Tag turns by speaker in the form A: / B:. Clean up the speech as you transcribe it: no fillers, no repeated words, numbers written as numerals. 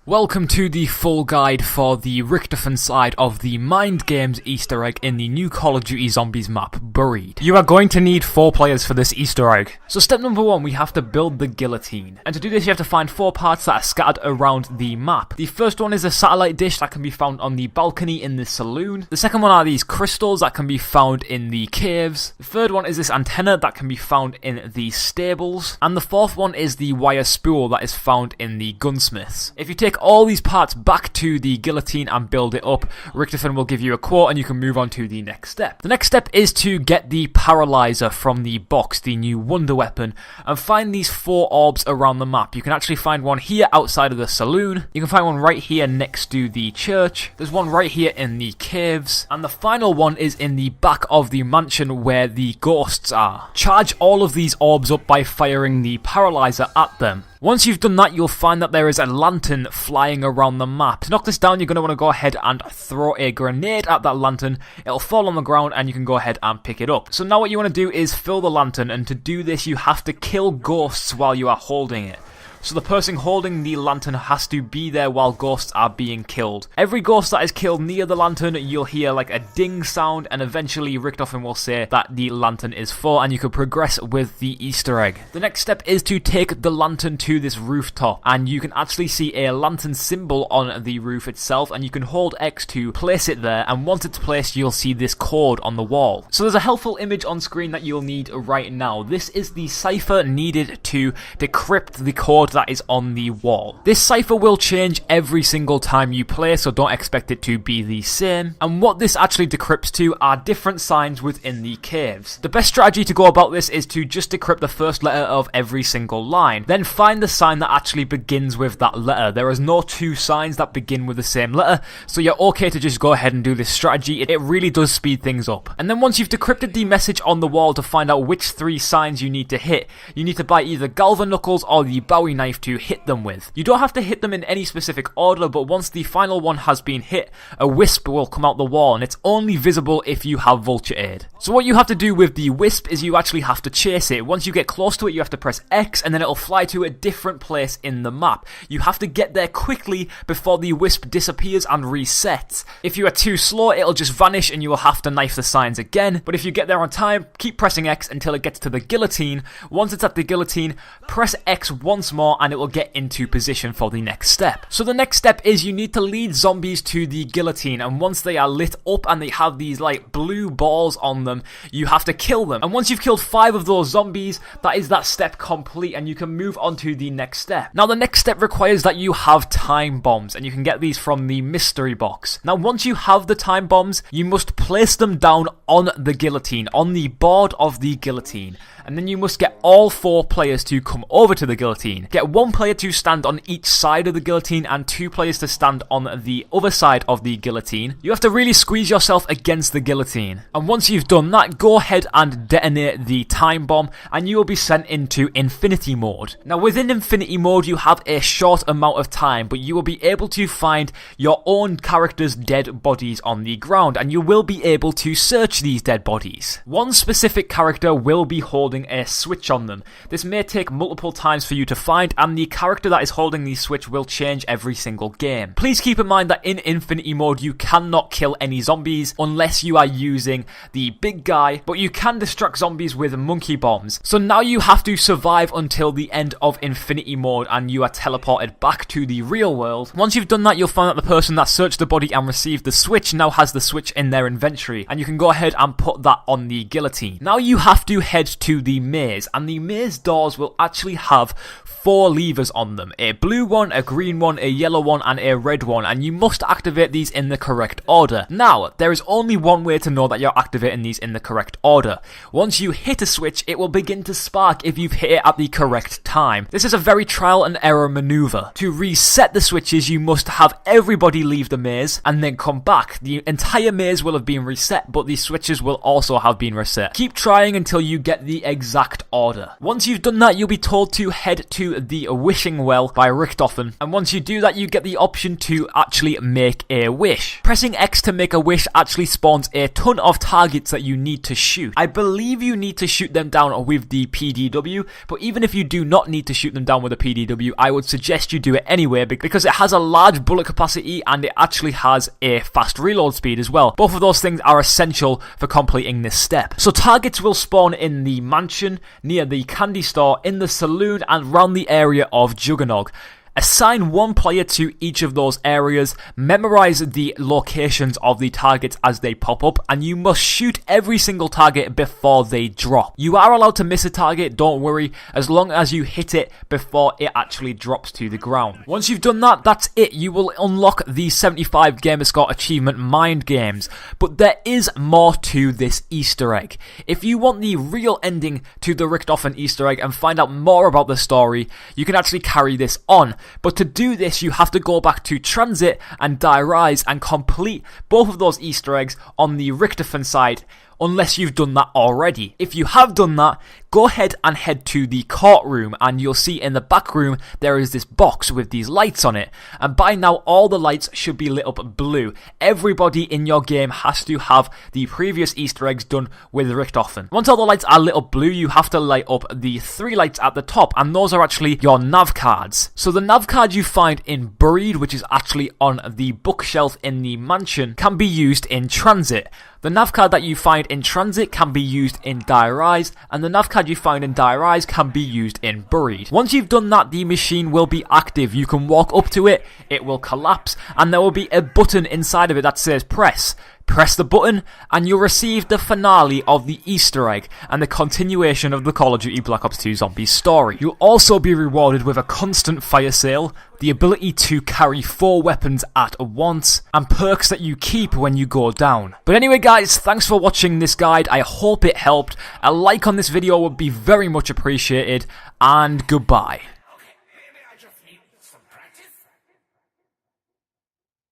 A: Welcome to the full guide for the RICHTOFEN side of the Mind Games Easter egg in the new Call of Duty Zombies map, Buried. You are going to need 4 players for this Easter egg. So step number 1, we have to build the guillotine. And to do this you have to find 4 parts that are scattered around the map. The first one is a satellite dish that can be found on the balcony in the saloon. The second one are these crystals that can be found in the caves. The third one is this antenna that can be found in the stables. And the fourth one is the wire spool that is found in the gunsmiths. If you take all these parts back to the guillotine and build it up, RICHTOFEN will give you a quote and you can move on to the next step. The next step is to get the paralyzer from the box, the new wonder weapon, and find these 4 orbs around the map. You can actually find one here outside of the saloon, you can find one right here next to the church, there's one right here in the caves, and the final one is in the back of the mansion where the ghosts are. Charge all of these orbs up by firing the paralyzer at them. Once you've done that, you'll find that there is a lantern flying around the map. To knock this down, you're going to want to go ahead and throw a grenade at that lantern. It'll fall on the ground and you can go ahead and pick it up. So now what you want to do is fill the lantern, and to do this you have to kill ghosts while you are holding it. So the person holding the lantern has to be there while ghosts are being killed. Every ghost that is killed near the lantern, you'll hear like a ding sound, and eventually RICHTOFEN will say that the lantern is full and you can progress with the Easter egg. The next step is to take the lantern to this rooftop, and you can actually see a lantern symbol on the roof itself, and you can hold X to place it there, and once it's placed you'll see this code on the wall. So there's a helpful image on screen that you'll need right now. This is the cipher needed to decrypt the code that is on the wall. This cipher will change every single time you play, so don't expect it to be the same. And what this actually decrypts to are different signs within the caves. The best strategy to go about this is to just decrypt the first letter of every single line. Then find the sign that actually begins with that letter. There is no 2 signs that begin with the same letter, so you're okay to just go ahead and do this strategy. It really does speed things up. And then once you've decrypted the message on the wall, to find out which 3 signs you need to hit, you need to buy either Galva Knuckles or the Bowie Knife to hit them with. You don't have to hit them in any specific order, but once the final one has been hit, a wisp will come out the wall, and it's only visible if you have Vulture Aid. So what you have to do with the wisp is you actually have to chase it. Once you get close to it, you have to press X, and then it'll fly to a different place in the map. You have to get there quickly before the wisp disappears and resets. If you are too slow, it'll just vanish and you will have to knife the signs again. But if you get there on time, keep pressing X until it gets to the guillotine. Once it's at the guillotine, press X once more and it will get into position for the next step. So the next step is you need to lead zombies to the guillotine, and once they are lit up and they have these like blue balls on them, you have to kill them. And once you've killed 5 of those zombies, that is that step complete, and you can move on to the next step. Now the next step requires that you have time bombs, and you can get these from the mystery box. Now once you have the time bombs, you must place them down on the guillotine, on the board of the guillotine. And then you must get all 4 players to come over to the guillotine. Get 1 player to stand on each side of the guillotine and 2 players to stand on the other side of the guillotine. You have to really squeeze yourself against the guillotine. And once you've done that, go ahead and detonate the time bomb and you will be sent into infinity mode. Now within infinity mode you have a short amount of time, but you will be able to find your own character's dead bodies on the ground, and you will be able to search these dead bodies. One specific character will be holding a switch on them. This may take multiple times for you to find, and the character that is holding the switch will change every single game. Please keep in mind that in infinity mode you cannot kill any zombies unless you are using the big guy, but you can distract zombies with monkey bombs. So now you have to survive until the end of infinity mode and you are teleported back to the real world. Once you've done that, you'll find that the person that searched the body and received the switch now has the switch in their inventory, and you can go ahead and put that on the guillotine. Now you have to head to the maze, and the maze doors will actually have 4 levers on them. A blue one, a green one, a yellow one, and a red one, and you must activate these in the correct order. Now, there is only one way to know that you're activating these in the correct order. Once you hit a switch, it will begin to spark if you've hit it at the correct time. This is a very trial and error maneuver. To reset the switches, you must have everybody leave the maze and then come back. The entire maze will have been reset, but the switches will also have been reset. Keep trying until you get the exact order. Once you've done that, you'll be told to head to the Wishing Well by RICHTOFEN, and once you do that, you get the option to actually make a wish. Pressing X to make a wish actually spawns a ton of targets that you need to shoot. I believe you need to shoot them down with the PDW, but even if you do not need to shoot them down with a PDW, I would suggest you do it anyway because it has a large bullet capacity and it actually has a fast reload speed as well. Both of those things are essential for completing this step. So targets will spawn in the mansion, near the candy store, in the saloon, and around the area of Juggernog. Assign one player to each of those areas, memorize the locations of the targets as they pop up, and you must shoot every single target before they drop. You are allowed to miss a target, don't worry, as long as you hit it before it actually drops to the ground. Once you've done that, that's it. You will unlock the 75 Gamerscore achievement Mind Games. But there is more to this Easter egg. If you want the real ending to the RICHTOFEN Easter egg and find out more about the story, you can actually carry this on. But to do this, you have to go back to Transit and Die Rise and complete both of those Easter eggs on the RICHTOFEN side, unless you've done that already. If you have done that, go ahead and head to the courtroom, and you'll see in the back room there is this box with these lights on it, and by now all the lights should be lit up blue. Everybody in your game has to have the previous Easter eggs done with RICHTOFEN. Once all the lights are lit up blue, you have to light up the 3 lights at the top, and those are actually your nav cards. So the nav card you find in Buried, which is actually on the bookshelf in the mansion, can be used in Transit. The nav card that you find in Transit can be used in Die Rise, and the nav card you find in Die Rise can be used in Buried. Once you've done that, the machine will be active. You can walk up to it, it will collapse, and there will be a button inside of it that says press. Press the button and you'll receive the finale of the Easter egg and the continuation of the Call of Duty Black Ops 2 Zombies story. You'll also be rewarded with a constant fire sale, the ability to carry 4 weapons at once, and perks that you keep when you go down. But anyway guys, thanks for watching this guide. I hope it helped. A like on this video would be very much appreciated, and goodbye.